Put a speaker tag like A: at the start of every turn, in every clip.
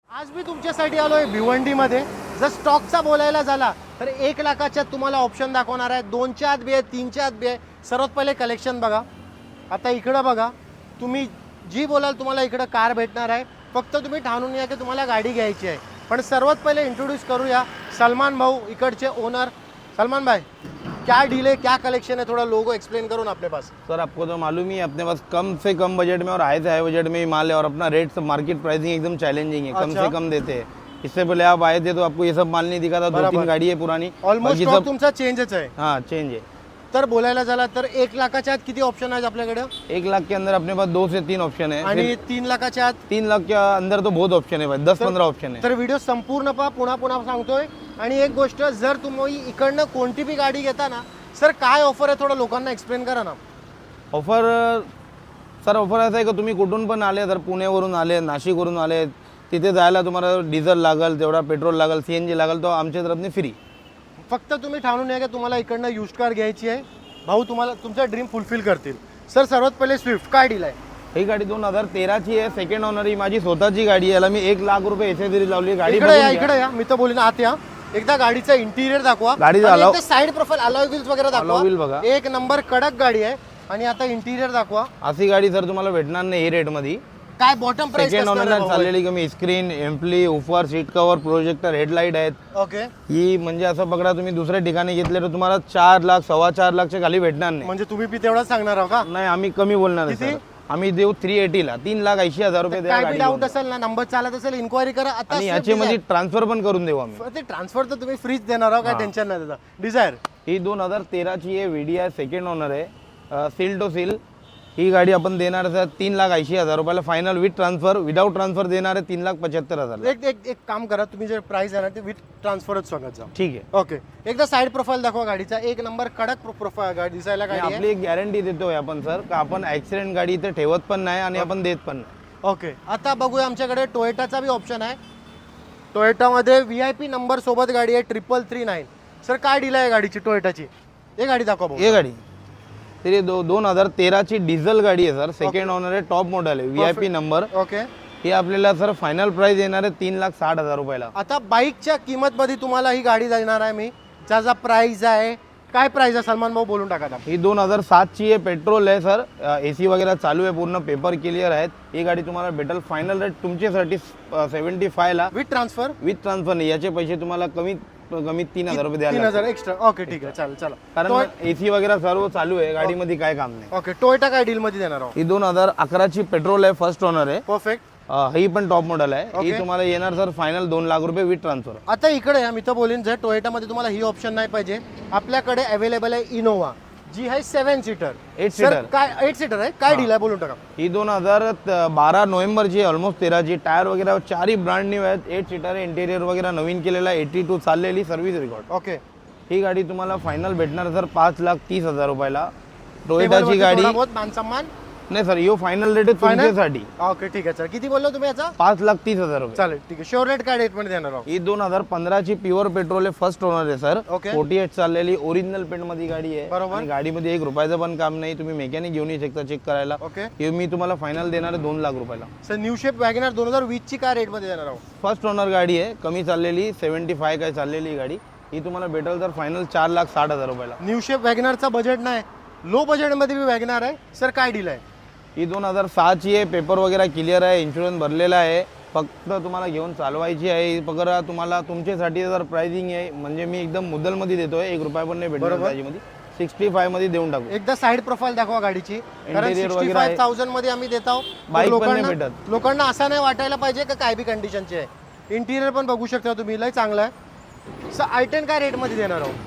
A: आज मी तुमच्यासाठी आलोय भिवंडीमध्ये. जर स्टॉकचा बोलायला झाला तर 1 लाखाच्या तुम्हाला ऑप्शन दाखवणार आहे. 2च्या आत बी आहे, 3च्या आत बी आहे. सर्वात पहिले कलेक्शन बघा. आता इकडं बघा, तुम्ही जी बोलाल तुम्हाला इकडं कार भेटणार आहे. फक्त तुम्ही ठाणून या की तुम्हाला गाडी घ्यायची आहे. पण सर्वात पहिले इंट्रोड्यूस करूया सलमान भाऊ, इकडचे ओनर. सलमान भाई, क्या डील है, क्या कलेक्शन है, थोड़ा लोगो एक्सप्लेन करो ना अपने पास.
B: सर आपको तो मालूम ही है, अपने पास कम से कम बजट में और हाई से हाई बजट में ही माल है और अपना रेट सब मार्केट प्राइसिंग एकदम चैलेंजिंग है. कम
A: अच्छा.
B: से कम देते हैं. इससे पहले आप आए थे तो आपको ये सब माल नहीं दिखा था. 2-3 गाड़ी है पुरानी.
A: ऑलमोस्ट
B: बाकी
A: स्टॉक
B: सब
A: तुमचा चेंजच आहे.
B: हाँ चेंज है.
A: तर बोलायला झाला तर 1 लाखाच्या आत किती ऑप्शन आहेत आपल्याकडे
B: 1 लाख के अंदर अपने पास 2 से 3 ऑप्शन है.
A: आणि 3 लाखाच्या आत.
B: 3 लाख के अंदर तो बहुत ऑप्शन है भाई. 10-15 ऑप्शन है.
A: तर व्हिडिओ संपूर्ण पहा, पुन्हा पुन्हा सांगतोय. आणि एक गोष्ट, जर तुम्ही इकडनं कोणती बी गाडी घेता ना सर, काय ऑफर आहे थोडं लोकांना एक्सप्लेन करा ना.
B: ऑफर सर ऑफर असं आहे का तुम्ही कुठून पण आले, तर पुण्यावरून आले, नाशिकवरून आले, तिथे जायला तुम्हाला डिझेल लागेल, तेवढा पेट्रोल लागेल, CNG लागेल, तो आमच्या तरफने फ्री.
A: फक्त तुम्ही ठाणून या की तुम्हाला इकडनं युज कार घ्यायची आहे. भाऊ तुम्हाला तुमचा ड्रीम फुलफिल करतील. सर सर्वात पहिले स्विफ्ट काय डील आहे.
B: ही गाडी 2013ची आहे. सेकंड ओनर ही माझी स्वतःची गाडी आहे. याला मी 1 लाख रुपये एसेसरी लावली. गाडी
A: इकडे या, इकडे या. मी तर बोलीन आत या. एकदा गाडीचा इंटिरियर दाखवा.
B: गाडीचा
A: साइड प्रोफाइल, अलॉय व्हील्स वगैरे दाखवा.
B: अलॉय व्हील बघा.
A: एक नंबर कडक गाडी आहे. आणि आता इंटिरियर दाखवा.
B: अशी गाडी सर तुम्हाला भेटणार नाही हे रेट मध्ये.
A: काय बॉटम प्राइस
B: सेकंड ओनरला चाललेली कमी स्क्रीन, एम्प्ली, woofer, seat cover, projector, headlight आहेत.
A: ओके.
B: ही म्हणजे असं पकडा तुम्ही दुसऱ्या ठिकाणी घेतले तर तुम्हाला 4 लाख 4.25 लाखच्या खाली भेटणार नाही.
A: म्हणजे तुम्ही बी तेवढाच सांगणार आहो का.
B: नाही, आम्ही कमी बोलणार आहे
A: किती?
B: सर. आम्ही देऊ 380 ला. 3,80,000 रुपये द्या
A: काय बी
B: गाडी
A: डाऊट
B: घेऊन.
A: असेल ना, नंबर चालत असेल, इन्क्वायरी करा. आता
B: आणि
A: Swift
B: याच्यामध्ये
A: Desire.
B: ट्रान्सफर पण करून देऊ आम्ही.
A: ते ट्रान्सफर तर तुम्ही फ्रीज देणार आहो, काय टेन्शन नाही त्याचा. डिझायर
B: ही 2013ची आहे. VDI सेकंड ओनर आहे. Seal to seal. ही गाडी आपण देणार आहे 3,80,000 रुपयाला final with transfer. Without transfer देणार आहे 3,75,000.
A: एक एक एक काम करा, तुम्ही जे प्राइस आहे ना ते विथ ट्रान्सफरच सांगत जा.
B: ठीक आहे.
A: ओके. एकदा साइड प्रोफाइल दाखवा गाडीचा. एक नंबर कडक प्रोफाइल गाडी दिसायला
B: आणि
A: गाडी आहे.
B: आपली एक गॅरंटी देतोय आपण सर, का आपण ऍक्सिडेंट गाडी इथे ठेवत पण नाही आणि आपण देत पण नाही.
A: ओके. आता बघूया, आमच्याकडे टोयोटाचा बी ऑप्शन आहे. टोयोटामध्ये VIP नंबर सोबत गाडी आहे 3339. सर काय डील आहे गाडीची टोयोटाची. हे गाडी दाखवा भाऊ.
B: हे गाडी तरी 2013ची डिझेल गाडी आहे सर. सेकंड ओनर आहे. टॉप मॉडेल आहे. VIP number.
A: ओके.
B: ही आपल्याला सर फायनल प्राइस येणार आहे 3,60,000 रुपयाला.
A: आता बाईकच्या किंमत मध्ये तुम्हाला ही गाडी देणार आहे मी. ज्याचा प्राइस आहे, काय प्राइस आहे सलमान भाऊ बोलून टाका.
B: ही 2007ची आहे. पेट्रोल आहे सर. AC वगैरे चालू आहे. पूर्ण पेपर क्लिअर आहेत. ही गाडी तुम्हाला भेटेल फायनल रेट तुमच्यासाठी 75 ला
A: विथ ट्रान्सफर.
B: विथ ट्रान्सफर नाही. याचे पैसे तुम्हाला कमीत 3,000 रुपये द्यायला
A: 3,000 एक्स्ट्रा. ओके ठीक आहे, चालेल. चला.
B: कारण AC वगैरे सर्व चालू आहे. गाडीमध्ये काय काम नाही.
A: ओके. टोयोटा काय डील मध्ये देणार आहोत.
B: ही 2011ची पेट्रोल आहे. फर्स्ट ओनर आहे.
A: परफेक्ट.
B: ही पण टॉप मॉडेल आहे. ही
A: Okay.
B: तुम्हाला येणार सर फायनल 2 लाख रुपये विथ ट्रान्सफर.
A: आता इकडे या, मी तर बोलीन जर टोयोटामध्ये तुम्हाला ही ऑप्शन नाही पाहिजे, आपल्याकडे अवेलेबल आहे इनोवा, जी आहे 7 सीटर.
B: 8 सीटर.
A: काय 8 सीटर आहे, काय डील आहे बोलून टाका.
B: ही 2012 नोव्हेंबरची आहे. ऑलमोस्ट 13ची. टायर वगैरे चारही ब्रँड न्यू आहेत. 8 सीटर आहे. इंटेरियर वगैरे नवीन केलेला आहे. 82 चाललेली सर्व्हिस रेकॉर्ड.
A: ओके.
B: ही गाडी तुम्हाला फायनल भेटणार सर 5,30,000 रुपयाला. टोयोटाची गाडी
A: बहुत मान सम्मान.
B: नाही सर, यो फायनल रेट आहे तुमच्यासाठी.
A: ओके ठीक आहे. चल, किती बोललो तुम्ही याचा.
B: 5,30,000 रुपये.
A: चालेल ठीक आहे. शेवरेट काय रेट मध्ये देणार आहोत.
B: ही 2015ची प्युअर पेट्रोल आहे. फर्स्ट ओनर आहे सर.
A: Okay.
B: 48 चाललेली ओरिजिनल पेंट मध्ये गाडी आहे.
A: बरोबर.
B: आणि गाडीमध्ये 1 रुपयाचं पण काम नाही. तुम्ही मेकॅनिक घेऊन येऊ शकता चेक करायला.
A: ओके.
B: हे मी तुम्हाला फायनल देणार आहे 2 लाख रुपयाला.
A: सर न्यू शेप वॅगनर 2020 ची काय रेट मध्ये देणार आहोत.
B: फर्स्ट ओनर गाडी आहे. कमी चाललेली 75 काय चाललेली गाडी. ही तुम्हाला भेटेल तर फायनल 4,60,000 रुपयाला.
A: न्यू शेप वॅगनरचा बजेट नाही, लो बजेट मध्ये बी वॅगनर आहे. सर काय डील आहे.
B: ही 2006ची आहे. पेपर वगैरे क्लिअर आहे. इन्शुरन्स भरलेला आहे. फक्त तुम्हाला घेऊन चालवायची आहे. पगार तुम्हाला तुमच्यासाठी जर प्राइसिंग आहे म्हणजे मी एकदम मुद्दलमध्ये देतोय. 1 रुपया पण नाही भेटणार त्याच्यामध्ये. 65 मध्ये देऊन टाकू.
A: एकदा साइड प्रोफाइल दाखवा गाडीची. कारण
B: Interior वगैरे
A: 65,000 मध्ये आम्ही देत आहोत.
B: Bike पण नाही भेटत.
A: लोकांना असं नाही वाटायला पाहिजे का काय बी कंडिशनची आहे. इंटिरियर पण बघू शकता तुम्ही, लय चांगलं आहे. सर I10 काय रेट मध्ये देणार आहोत.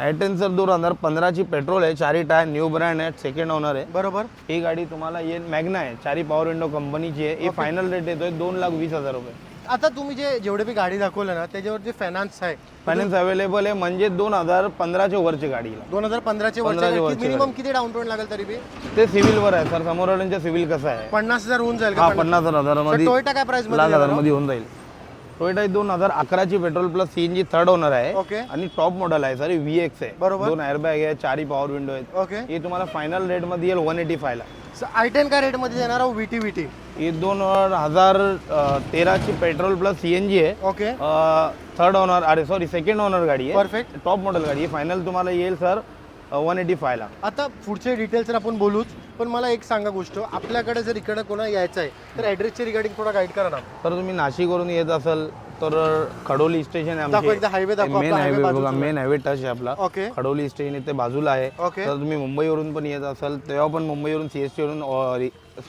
B: I10 सर 2015ची पेट्रोल आहे. 4 टायर न्यू ब्रँड आहे. सेकंड ओनर आहे.
A: बरोबर.
B: ही गाडी तुम्हाला येईल मॅग्ना आहे. 4 पॉवर विंडो कंपनीची आहे. ही फायनल रेट येतोय 2,20,000 रुपये.
A: आता तुम्ही जेवढे बी गाडी दाखवलं ना त्याच्यावर जे फायनान्स आहे,
B: फायनान्स अवेलेबल आहे. म्हणजे 2015च्या वरची गाडीला.
A: 2015चे
B: 15
A: वर्ष
B: वरची
A: मिनिमम किती डाऊन पेमेंट लागेल तरी बी.
B: ते सिव्हिलवर आहे सर. समोरवाल्यांच्या सिव्हिल कसं आहे.
A: 50,000 होऊन जाईल
B: हा
A: का.
B: 50,000 मध्ये
A: टोयोटा काय प्राइस मध्ये
B: 1,00,000 मध्ये होऊन जाईल. टोयोटा 2011ची petrol plus CNG third owner आहे.
A: ओके.
B: आणि टॉप मॉडेल आहे सर. VX आहे.
A: बरोबर.
B: 2 एअरबॅग आहे. 4 पॉवर विंडो आहेत.
A: ओके.
B: हे तुम्हाला फायनल रेट मध्ये येईल 185 ला.
A: i10 का रेटमध्ये देणार आहोत VT
B: ही 2013 ची पेट्रोल प्लस CNG आहे.
A: ओके
B: थर्ड ओनर, अरे सॉरी सेकंड ओनर गाडी आहे.
A: परफेक्ट.
B: टॉप मॉडेल गाडी आहे. फायनल तुम्हाला येईल सर 185 ला.
A: आता पुढचे डिटेल्स तर आपण बोलूच, पण मला एक सांगा गोष्ट, आपल्याकडे जर इकडे कोणा यायचं आहे तर ॲड्रेसच्या रिगार्डिंग थोडा गाईड करा ना.
B: तर तुम्ही नाशिकवरून येत असाल तर खडोली स्टेशन आहे
A: दाखव एकदा हायवे दाखव.
B: मेन हायवे बघा, मेन हायवे टच आहे आपला.
A: ओके
B: खडोली स्टेशन इथे बाजूला आहे.
A: ओके.
B: तर तुम्ही मुंबईवरून पण येत असाल तेव्हा पण मुंबईवरून CST वरून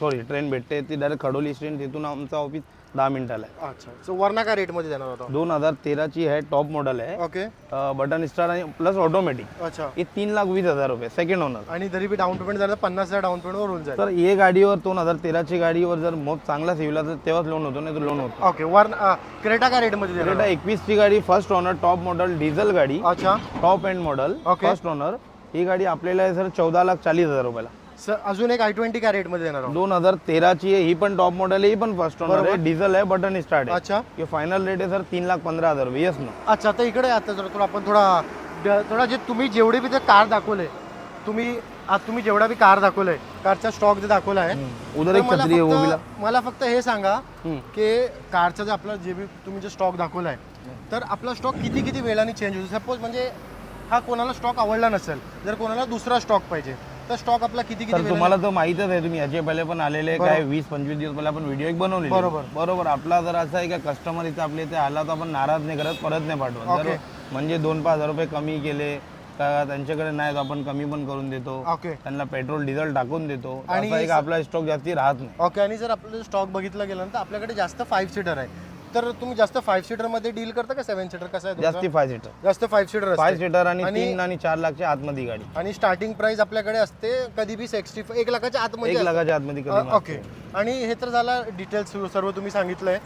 B: सॉरी ट्रेन भेटते, ती डायरेक्ट खडोली स्टेशन, तिथून आमचं ऑफिस 10 मिनिटाला आहे.
A: अच्छा. सो वरना का रेटमध्ये देणार होता?
B: 2013 ची आहे, टॉप मॉडेल आहे.
A: ओके
B: बटन स्टार आणि प्लस ऑटोमॅटिक.
A: अच्छा.
B: हे 3,20,000 रुपये सेकंड ओनर.
A: आणि तरी बी डाऊन पेमेंट झालं 50,000 डाऊन पेमेंटवर होऊन जाईल.
B: तर ये गाडीवर 2013 ची गाडीवर जर मोब चांगला सिव्हिला तर तेव्हाच लोन होतो, नाही तर लोन होतो.
A: ओके. क्रेटा का रेटमध्ये देणार?
B: क्रेटा 21 ची गाडी, first owner, top model, diesel गाडी,
A: अच्छा.
B: Top end model,
A: okay.
B: First owner. ही गाडी आपल्याला आहे सर 14,40,000 रुपयाला.
A: सर अजून एक i20 का रेटमध्ये देणार आहोत?
B: 2013 ची आहे, ही पण टॉप मॉडेल आहे, ही पण फर्स्ट ओनर आहे, डिझेल आहे, बटन स्टार्ट आहे.
A: अच्छा.
B: हे फायनल रेट आहे सर 3,15,000 रुपये. येस ना.
A: अच्छा. आता इकडे आता जर थोडा आपण थोडा जे तुम्ही जेवढे बी ते कार दाखवले, तुम्ही जेवढा बी कार दाखवलाय, कारचा स्टॉक जे दाखवला आहे,
B: उधर एक छत्री आहे वो भी ला.
A: मला फक्त हे सांगा की कारचा जे आपला जे बी तुम्ही जे स्टॉक दाखवलाय, तर आपला स्टॉक किती वेळाने चेंज होतो? सपोज म्हणजे हा कोणाला स्टॉक आवडला नसेल, जर कोणाला दुसरा स्टॉक पाहिजे तर स्टॉक आपला किती
B: तर तुम्हाला तर माहितच आहे, तुम्ही याच्या पहिले पण आलेले काय 20-25 दिवस पहिले आपण व्हिडिओ एक बनवले. बरोबर. आपला जर असं आहे का कस्टमर इथं आपल्या इथे आला तर आपण नाराज नाही करत, परत नाही पाठवत. जर म्हणजे 2-5 रुपये कमी केले का त्यांच्याकडे नाही तर आपण कमी पण करून देतो.
A: ओके.
B: त्यांना पेट्रोल डिझेल टाकून देतो. असं आहे का आपला स्टॉक जास्ती राहत नाही.
A: ओके. आणि जर आपलं स्टॉक बघितलं गेलं तर आपल्याकडे जास्त 5 सीटर आहे, तर तुम्ही जास्त 5 सीटर मध्ये डील करता का 7 सीटर? कसं आहे
B: जास्ती 5 सीटर,
A: जास्त 5 सीटर
B: 5 सीटर आणि 3 आणि 4 लाखच्या आतमध्ये गाडी.
A: आणि स्टार्टिंग प्राइस आपल्याकडे असते कधी बी 1 लाखाच्या आतमध्ये
B: 1 लाखाच्या आतमध्ये कधी.
A: ओके. आणि हे तर झाला डिटेल्स सर्व तुम्ही सांगितलंय.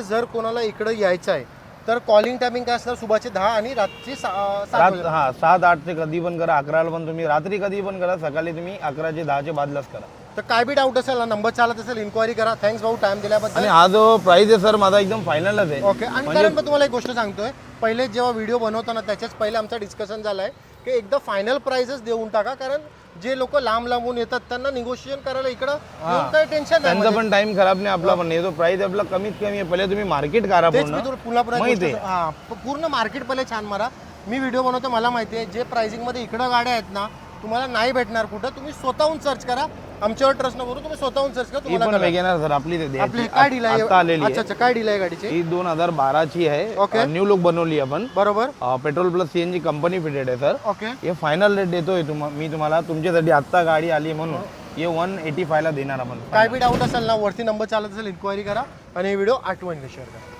A: जर कोणाला इकडे यायचं आहे तर कॉलिंग टायमिंग काय असणार? सुबहचे 10 आणि रात्री 7.
B: 7-8 ते कधी पण करा, 11ला पण तुम्ही, रात्री कधी पण करा, सकाळी तुम्ही 11 ते 10 बादलाच करा.
A: तर काय बी डाऊट असेल ना, नंबर चालत असेल, इन्क्वायरी करा. थँक्स भाऊ टाइम दिल्याबद्दल.
B: आणि हा जो प्राइस आहे सर माझा एकदम फायनलच आहे.
A: ओके. आणि कारण मी तुम्हाला एक गोष्ट सांगतोय, पहिले जेव्हा व्हिडिओ बनवताना त्याच्याच पहिले आमचा डिस्कशन झालाय की एकदा फायनल प्राइसच देऊन टाका, कारण जे लोक लांबून येतात त्यांना निगोशिएशन करायला इकडं काही टेन्शन नाही.
B: त्यांचा पण टाइम खराब नाही, आपला पण नाही. जो प्राइस आपला कमीत कमी आहे. पहिले तुम्ही मार्केट करा
A: पूर्ण मार्केट पहिले छान मारा. मी व्हिडिओ बनवतो, मला माहिती आहे जे प्राइसिंग मध्ये इकडं गाड्या आहेत ना तुम्हाला नाही भेटणार कुठं. तुम्ही स्वतःहून सर्च करा, आमच्यावर ट्रस्ट न करू, तुम्ही स्वतःहून सर्च करा. तुम्हाला
B: वेगेनर सर आपली
A: काय डील आहे? अच्छा. काय डील आहे गाडीची?
B: ही 2012 ची आहे, न्यू लुक बनवली आपण.
A: बरोबर.
B: Petrol plus CNG company fitted आहे सर.
A: ओके.
B: हे फायनल रेट देतोय मी तुम्हाला, तुमच्यासाठी आत्ता गाडी आली म्हणून हे 185 ला देणार आपण.
A: काय बी डाऊट असेल ना, वरती नंबर चालत असेल, इन्क्वायरी करा आणि व्हिडिओ आठवणीने शेअर करा.